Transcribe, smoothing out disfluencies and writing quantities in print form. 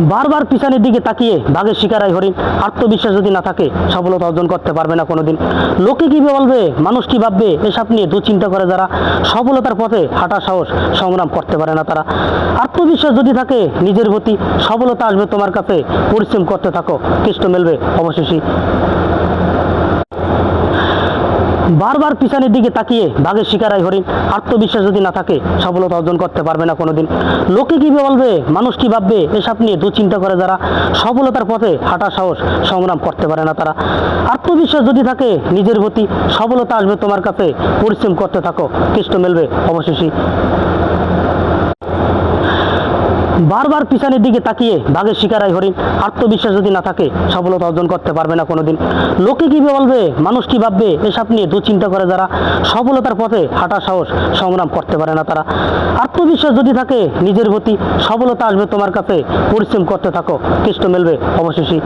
বারবার পিছনের দিকে তাকিয়ে বাঘের শিকারাই হরিণ। আত্মবিশ্বাস যদি না থাকে সফলতা অর্জন করতে পারবে না কোনোদিন। লোকে কি বলবে, মানুষ কি ভাববে, এসব নিয়ে দুশ্চিন্তা করে যারা সফলতার পথে হাঁটার সাহস সংগ্রাম করতে পারে না তারা। আত্মবিশ্বাস যদি থাকে নিজের প্রতি, সফলতা আসবে তোমার কাছে। পরিশ্রম করতে থাকো, কৃষ্ণ মেলবে অবশেষই। বারবার পিছনের দিকে তাকিয়ে বাঘের শিকারাই হরিণ। আত্মবিশ্বাস যদি না থাকে সফলতা অর্জন করতে পারবে না কোনোদিন। লোকে কি বলবে, মানুষ কি ভাববে, এসব নিয়ে দুশ্চিন্তা করে যারা সফলতার পথে হাঁটার সাহস সংগ্রাম করতে পারে না তারা। আত্মবিশ্বাস যদি থাকে নিজের প্রতি, সফলতা আসবে তোমার কাছে। পরিশ্রম করতে থাকো, কৃষ্ণ মেলবে অবশেষই। বারবার পিছনের দিকে তাকিয়ে বাঘের শিকারাই হরিণ। আত্মবিশ্বাস যদি না থাকে সফলতা অর্জন করতে পারবে না কোনোদিন। লোকে কি বলবে, মানুষ কি ভাববে, এসব নিয়ে দুশ্চিন্তা করে যারা সফলতার পথে হাঁটার সাহস সংগ্রাম করতে পারে না তারা। আত্মবিশ্বাস যদি থাকে নিজের প্রতি, সফলতা আসবে তোমার কাছে। পরিশ্রম করতে থাকো, কৃষ্ণ মেলবে অবশেষই।